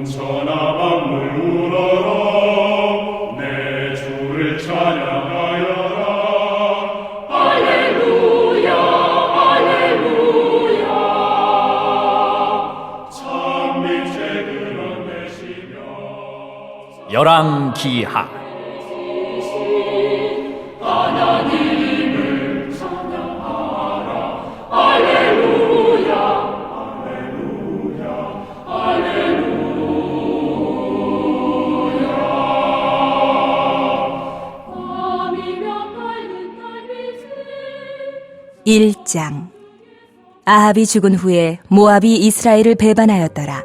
천하 만물 울어라 내 주를 찬양하여라 할렐루야 할렐루야 참 빛의 근원 되시며 열왕기하. 하나님을 찬양하라 할렐루야 할렐루야 할렐루야 밤이며 밝은 달빛이 1장. 아합이 죽은 후에 모압이 이스라엘을 배반하였더라.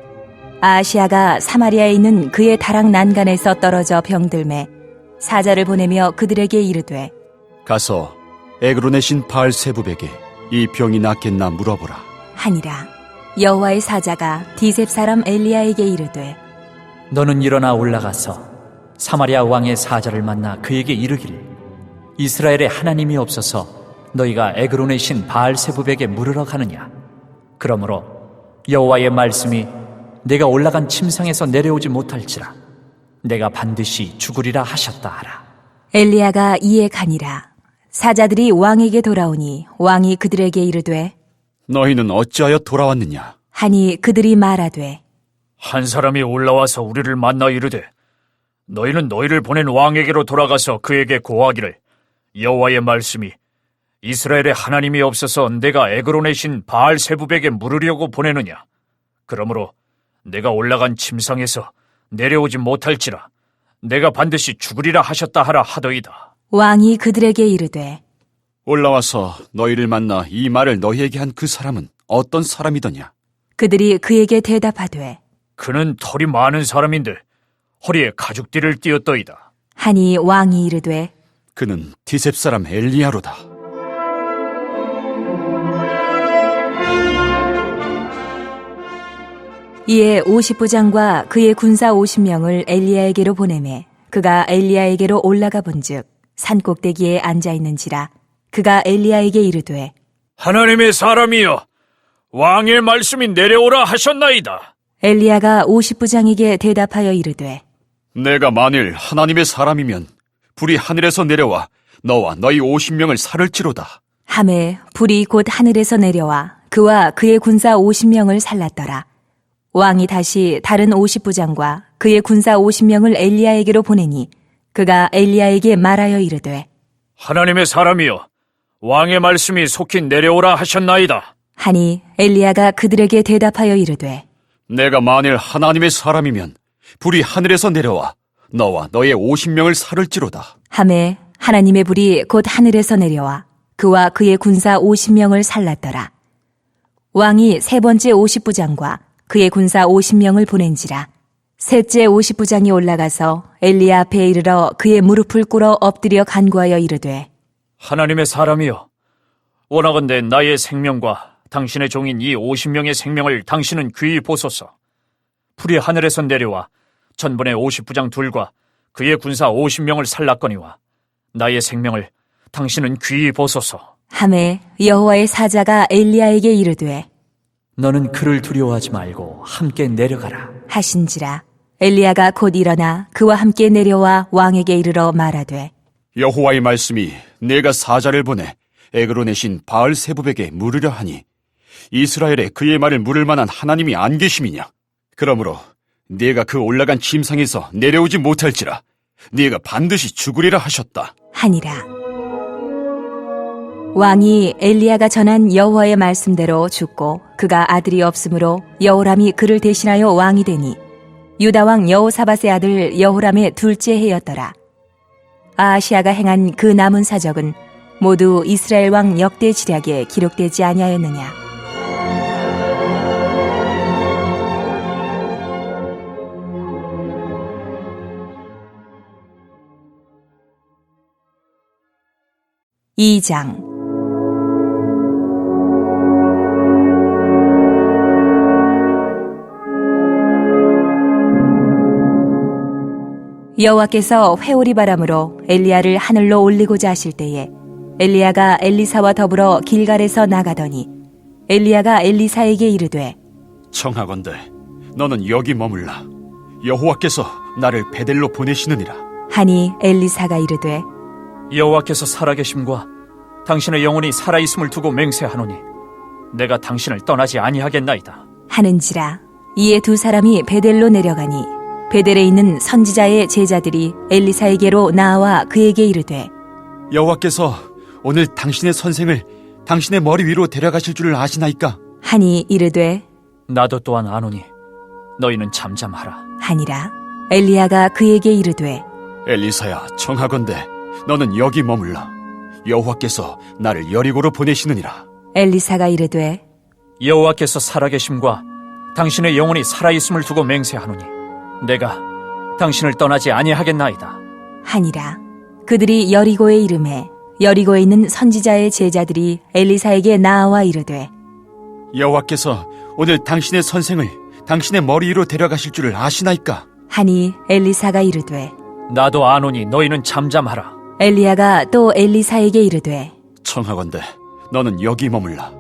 아하시아가 사마리아에 있는 그의 다락 난간에서 떨어져 병들매 사자를 보내며 그들에게 이르되 가서 에그론의 신 바알세붑에게 이 병이 낫겠나 물어보라. 하니라. 여호와의 사자가 디셉 사람 엘리야에게 이르되 너는 일어나 올라가서 사마리아 왕의 사자를 만나 그에게 이르기를 이스라엘의 하나님이 없어서 너희가 에그론의 신 바알세붑에게 물으러 가느냐. 그러므로 여호와의 말씀이 내가 올라간 침상에서 내려오지 못할지라 내가 반드시 죽으리라 하셨다 하라. 엘리야가 이에 가니라. 사자들이 왕에게 돌아오니 왕이 그들에게 이르되 너희는 어찌하여 돌아왔느냐? 하니 그들이 말하되 한 사람이 올라와서 우리를 만나 이르되 너희는 너희를 보낸 왕에게로 돌아가서 그에게 고하기를 여호와의 말씀이 이스라엘의 하나님이 없어서 내가 에그론의 신 바알세붑에게 물으려고 보내느냐. 그러므로 내가 올라간 침상에서 내려오지 못할지라 내가 반드시 죽으리라 하셨다 하라 하더이다. 왕이 그들에게 이르되 올라와서 너희를 만나 이 말을 너희에게 한 그 사람은 어떤 사람이더냐? 그들이 그에게 대답하되 그는 털이 많은 사람인데 허리에 가죽띠를 띠었더이다. 하니 왕이 이르되 그는 디셉 사람 엘리야로다. 이에 50부장과 그의 군사 50명을 엘리야에게로 보내매 그가 엘리야에게로 올라가 본즉 산꼭대기에 앉아 있는지라. 그가 엘리야에게 이르되 하나님의 사람이여 왕의 말씀이 내려오라 하셨나이다. 엘리야가 50부장에게 대답하여 이르되 내가 만일 하나님의 사람이면 불이 하늘에서 내려와 너와 너희 50명을 살을지로다. 하매 불이 곧 하늘에서 내려와 그와 그의 군사 50명을 살랐더라. 왕이 다시 다른 50부장과 그의 군사 50명을 엘리야에게로 보내니 그가 엘리야에게 말하여 이르되 하나님의 사람이여 왕의 말씀이 속히 내려오라 하셨나이다. 하니 엘리야가 그들에게 대답하여 이르되 내가 만일 하나님의 사람이면 불이 하늘에서 내려와 너와 너의 50명을 살을지로다. 하매 하나님의 불이 곧 하늘에서 내려와 그와 그의 군사 50명을 살랐더라. 왕이 세 번째 50부장과 그의 군사 50명을 보낸지라. 셋째 50부장이 올라가서 엘리야 앞에 이르러 그의 무릎을 꿇어 엎드려 간구하여 이르되 하나님의 사람이여 원하건대 나의 생명과 당신의 종인 이 50명의 생명을 당신은 귀히 보소서. 불이 하늘에서 내려와 전번의 50부장 둘과 그의 군사 50명을 살랐거니와 나의 생명을 당신은 귀히 보소서. 하매 여호와의 사자가 엘리야에게 이르되 너는 그를 두려워하지 말고 함께 내려가라. 하신지라. 엘리야가 곧 일어나 그와 함께 내려와 왕에게 이르러 말하되 여호와의 말씀이 내가 사자를 보내 에그론의 신 바알세붑에게 물으려 하니 이스라엘에 그의 말을 물을 만한 하나님이 안 계심이냐? 그러므로 네가 그 올라간 침상에서 내려오지 못할지라 네가 반드시 죽으리라 하셨다. 하니라. 왕이 엘리야가 전한 여호와의 말씀대로 죽고 그가 아들이 없으므로 여호람이 그를 대신하여 왕이 되니 유다 왕 여호사밧의 아들 여호람의 둘째 해였더라. 아하시아가 행한 그 남은 사적은 모두 이스라엘 왕 역대 지략에 기록되지 아니하였느냐. (2장) 여호와께서 회오리 바람으로 엘리야를 하늘로 올리고자 하실 때에 엘리야가 엘리사와 더불어 길갈에서 나가더니 엘리야가 엘리사에게 이르되 청하건대 너는 여기 머물라. 여호와께서 나를 베델로 보내시느니라. 하니 엘리사가 이르되 여호와께서 살아계심과 당신의 영혼이 살아있음을 두고 맹세하노니 내가 당신을 떠나지 아니하겠나이다. 하는지라. 이에 두 사람이 베델로 내려가니 베델에 있는 선지자의 제자들이 엘리사에게로 나와 그에게 이르되 여호와께서 오늘 당신의 선생을 당신의 머리 위로 데려가실 줄을 아시나이까? 하니 이르되 나도 또한 아노니 너희는 잠잠하라. 하니라. 엘리야가 그에게 이르되 엘리사야, 청하건대 너는 여기 머물러. 여호와께서 나를 여리고로 보내시느니라. 엘리사가 이르되 여호와께서 살아계심과 당신의 영혼이 살아있음을 두고 맹세하노니 내가 당신을 떠나지 아니하겠나이다. 하니라. 그들이 여리고에 이르매 여리고에 있는 선지자의 제자들이 엘리사에게 나와 이르되 여호와께서 오늘 당신의 선생을 당신의 머리 위로 데려가실 줄을 아시나이까? 하니 엘리사가 이르되 나도 아노니 너희는 잠잠하라. 엘리야가 또 엘리사에게 이르되 청하건대 너는 여기 머물러.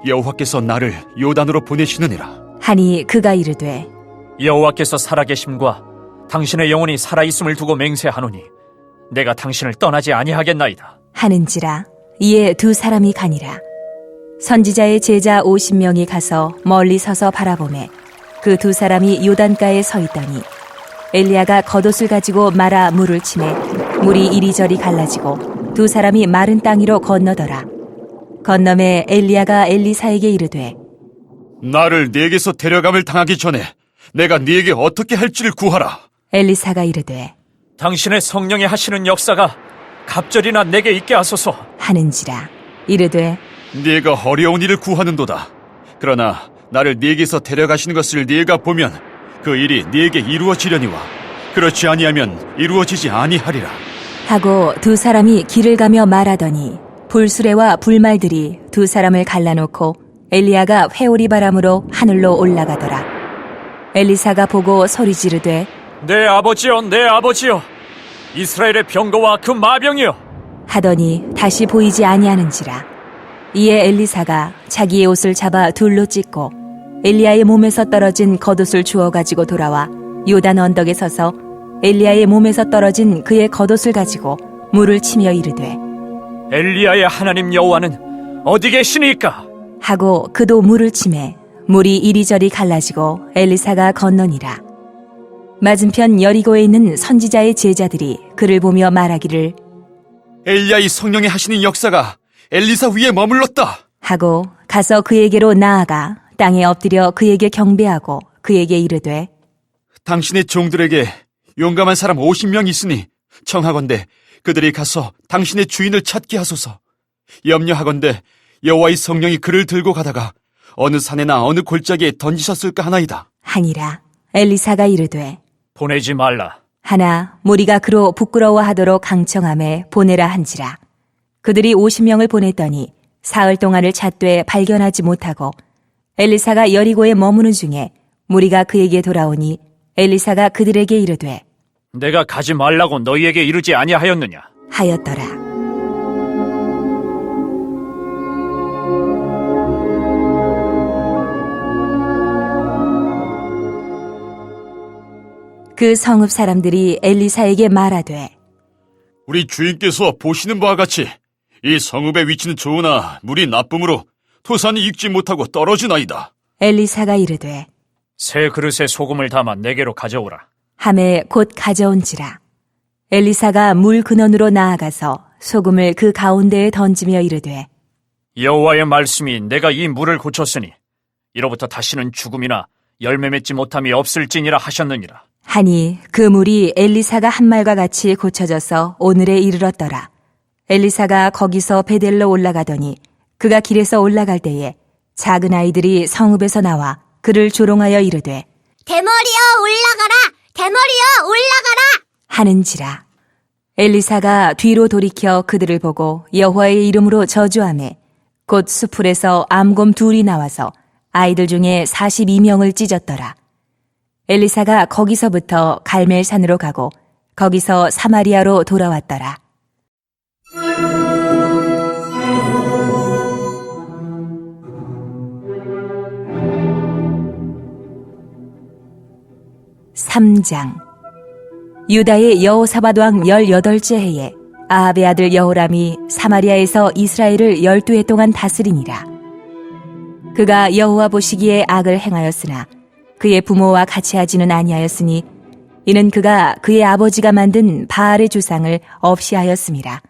여호와께서 나를 요단으로 보내시느니라. 하니 그가 이르되 여호와께서 살아계심과 당신의 영혼이 살아있음을 두고 맹세하노니 내가 당신을 떠나지 아니하겠나이다. 하는지라. 이에 두 사람이 가니라. 선지자의 제자 50명이 가서 멀리 서서 바라보매 그 두 사람이 요단가에 서 있더니 엘리야가 겉옷을 가지고 말아 물을 치매 물이 이리저리 갈라지고 두 사람이 마른 땅 위로 건너더라. 건너매 엘리야가 엘리사에게 이르되 나를 네게서 데려감을 당하기 전에 내가 네게 어떻게 할지를 구하라. 엘리사가 이르되 당신의 성령이 하시는 역사가 갑절이나 내게 있게 하소서. 하는지라. 이르되 네가 어려운 일을 구하는도다. 그러나 나를 네게서 데려가시는 것을 네가 보면 그 일이 네게 이루어지려니와 그렇지 아니하면 이루어지지 아니하리라. 하고 두 사람이 길을 가며 말하더니 불수레와 불말들이 두 사람을 갈라놓고 엘리야가 회오리 바람으로 하늘로 올라가더라. 엘리사가 보고 소리 지르되 내 아버지여, 내 아버지여, 이스라엘의 병거와 그 마병이여. 하더니 다시 보이지 아니하는지라. 이에 엘리사가 자기의 옷을 잡아 둘로 찢고 엘리야의 몸에서 떨어진 겉옷을 주워 가지고 돌아와 요단 언덕에 서서 엘리야의 몸에서 떨어진 그의 겉옷을 가지고 물을 치며 이르되 엘리야의 하나님 여호와는 어디 계시니까? 하고 그도 물을 치매 물이 이리저리 갈라지고 엘리사가 건너니라. 맞은편 여리고에 있는 선지자의 제자들이 그를 보며 말하기를 엘리야의 성령이 하시는 역사가 엘리사 위에 머물렀다. 하고 가서 그에게로 나아가 땅에 엎드려 그에게 경배하고 그에게 이르되 당신의 종들에게 용감한 사람 50명 있으니 청하건대 그들이 가서 당신의 주인을 찾게 하소서. 염려하건대 여호와의 성령이 그를 들고 가다가 어느 산에나 어느 골짜기에 던지셨을까 하나이다. 하니라. 엘리사가 이르되 보내지 말라. 하나 무리가 그로 부끄러워하도록 강청함에 보내라 한지라. 그들이 50명을 보냈더니 사흘 동안을 찾되 발견하지 못하고 엘리사가 여리고에 머무는 중에 무리가 그에게 돌아오니 엘리사가 그들에게 이르되 내가 가지 말라고 너희에게 이르지 아니하였느냐? 하였더라. 그 성읍 사람들이 엘리사에게 말하되 우리 주인께서 보시는 바와 같이 이 성읍의 위치는 좋으나 물이 나쁨으로 토산이 익지 못하고 떨어지나이다. 엘리사가 이르되 새 그릇에 소금을 담아 내게로 가져오라. 함에 곧 가져온지라. 엘리사가 물 근원으로 나아가서 소금을 그 가운데에 던지며 이르되 여호와의 말씀이 내가 이 물을 고쳤으니 이로부터 다시는 죽음이나 열매 맺지 못함이 없을지니라 하셨느니라. 하니 그 물이 엘리사가 한 말과 같이 고쳐져서 오늘에 이르렀더라. 엘리사가 거기서 베델로 올라가더니 그가 길에서 올라갈 때에 작은 아이들이 성읍에서 나와 그를 조롱하여 이르되 대머리여 올라가라! 대머리여 올라가라! 하는지라. 엘리사가 뒤로 돌이켜 그들을 보고 여호와의 이름으로 저주하매 곧 수풀에서 암곰 둘이 나와서 아이들 중에 42명을 찢었더라. 엘리사가 거기서부터 갈멜산으로 가고 거기서 사마리아로 돌아왔더라. 3장. 유다의 여호사밧 왕 18째 해에 아합의 아들 여호람이 사마리아에서 이스라엘을 12해 동안 다스리니라. 그가 여호와 보시기에 악을 행하였으나 그의 부모와 같이 하지는 아니하였으니 이는 그가 그의 아버지가 만든 바알의 주상을 없이 하였음이라.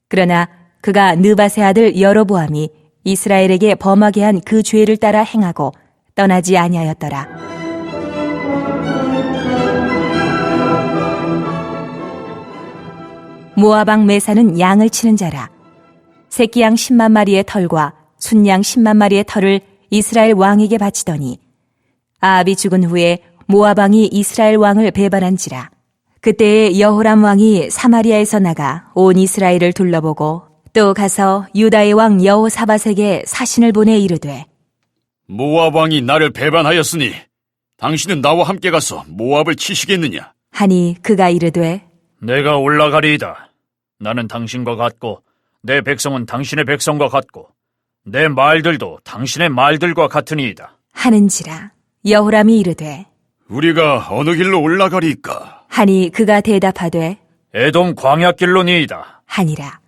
그러나 그가 느밧의 아들 여로보암이 이스라엘에게 범하게 한 그 죄를 따라 행하고 떠나지 아니하였더라. 모압 왕 메사는 양을 치는 자라. 새끼 양 10만 마리의 털과 순양 10만 마리의 털을 이스라엘 왕에게 바치더니 아합이 죽은 후에 모압 왕이 이스라엘 왕을 배반한지라. 그때에 여호람 왕이 사마리아에서 나가 온 이스라엘을 둘러보고 또 가서 유다의 왕 여호사밧에게 사신을 보내 이르되 모압 왕이 나를 배반하였으니 당신은 나와 함께 가서 모압을 치시겠느냐? 하니 그가 이르되 내가 올라가리이다. 나는 당신과 같고 내 백성은 당신의 백성과 같고 내 말들도 당신의 말들과 같으니이다. 하는지라. 여호람이 이르되 우리가 어느 길로 올라가리이까? 하니 그가 대답하되 에돔 광야길로니이다. 하니라.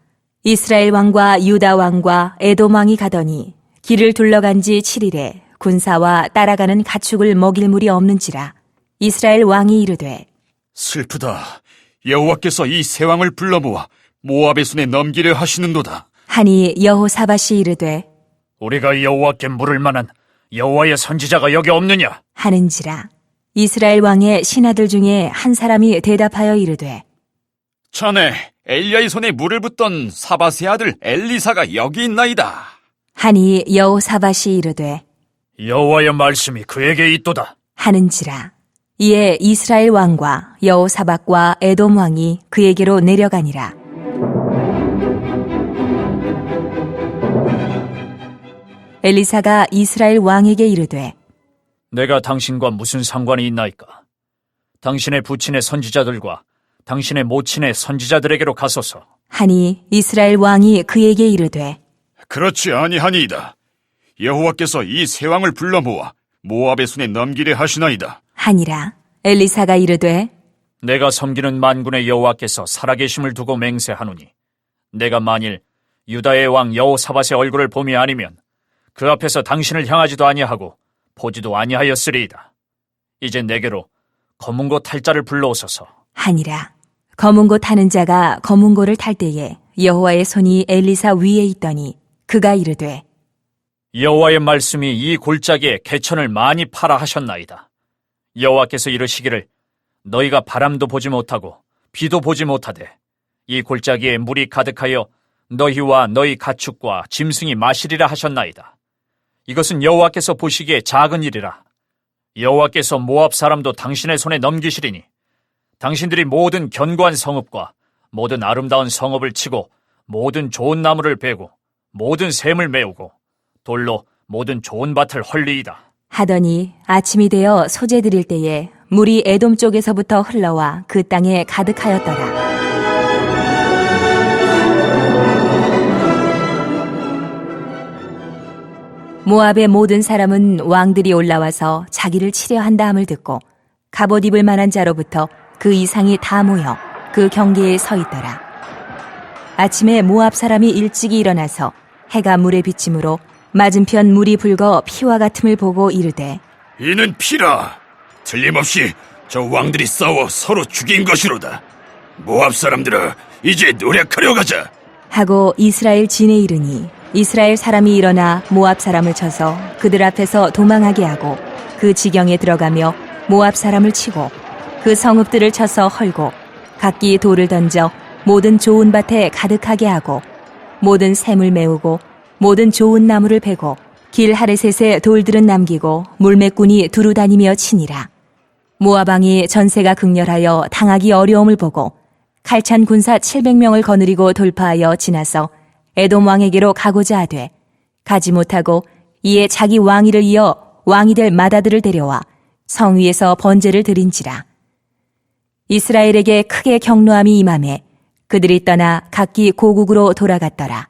이스라엘 왕과 유다 왕과 에돔 왕이 가더니 길을 둘러간 지 7일에 군사와 따라가는 가축을 먹일 물이 없는지라. 이스라엘 왕이 이르되 슬프다. 여호와께서 이 세 왕을 불러 모아 모압의 손에 넘기려 하시는도다. 하니 여호사밧이 이르되 우리가 여호와께 물을 만한 여호와의 선지자가 여기 없느냐? 하는지라. 이스라엘 왕의 신하들 중에 한 사람이 대답하여 이르되 전에 엘리야의 손에 물을 붓던 사밧의 아들 엘리사가 여기 있나이다. 하니 여호사밧이 이르되 여호와의 말씀이 그에게 있도다. 하는지라. 이에 이스라엘 왕과 여호사밧과 에돔 왕이 그에게로 내려가니라. 엘리사가 이스라엘 왕에게 이르되 내가 당신과 무슨 상관이 있나이까? 당신의 부친의 선지자들과 당신의 모친의 선지자들에게로 가소서. 하니 이스라엘 왕이 그에게 이르되 그렇지 아니하니이다. 여호와께서 이 세 왕을 불러 모아 모압의 손에 넘기려 하시나이다. 하니라. 엘리사가 이르되 내가 섬기는 만군의 여호와께서 살아계심을 두고 맹세하노니 내가 만일 유다의 왕 여호사밧의 얼굴을 봄이 아니면 그 앞에서 당신을 향하지도 아니하고 보지도 아니하였으리이다. 이제 내게로 검은고 탈 자를 불러오소서. 하니라. 검은고 타는 자가 검은고를 탈 때에 여호와의 손이 엘리사 위에 있더니 그가 이르되 여호와의 말씀이 이 골짜기에 개천을 많이 파라 하셨나이다. 여호와께서 이르시기를 너희가 바람도 보지 못하고 비도 보지 못하되 이 골짜기에 물이 가득하여 너희와 너희 가축과 짐승이 마시리라 하셨나이다. 이것은 여호와께서 보시기에 작은 일이라. 여호와께서 모압 사람도 당신의 손에 넘기시리니 당신들이 모든 견고한 성읍과 모든 아름다운 성읍을 치고 모든 좋은 나무를 베고 모든 샘을 메우고 돌로 모든 좋은 밭을 헐리이다. 하더니 아침이 되어 소재 드릴 때에 물이 에돔 쪽에서부터 흘러와 그 땅에 가득하였더라. 모압의 모든 사람은 왕들이 올라와서 자기를 치려 한다 함을 듣고 갑옷 입을 만한 자로부터 그 이상이 다 모여 그 경계에 서 있더라. 아침에 모압 사람이 일찍이 일어나서 해가 물에 비침으로 맞은편 물이 붉어 피와 같음을 보고 이르되 이는 피라. 틀림없이 저 왕들이 싸워 서로 죽인 것이로다. 모압 사람들아, 이제 노력하려 가자. 하고 이스라엘 진에 이르니 이스라엘 사람이 일어나 모압 사람을 쳐서 그들 앞에서 도망하게 하고 그 지경에 들어가며 모압 사람을 치고 그 성읍들을 쳐서 헐고 각기 돌을 던져 모든 좋은 밭에 가득하게 하고 모든 샘을 메우고 모든 좋은 나무를 베고 길 하레셋에 돌들은 남기고 물매꾼이 두루 다니며 치니라. 모압 왕이 전세가 극렬하여 당하기 어려움을 보고 칼찬 군사 700명을 거느리고 돌파하여 지나서 에돔 왕에게로 가고자 하되 가지 못하고 이에 자기 왕위를 이어 왕이 될 마다들을 데려와 성 위에서 번제를 드린지라. 이스라엘에게 크게 경노함이 임하매 그들이 떠나 각기 고국으로 돌아갔더라.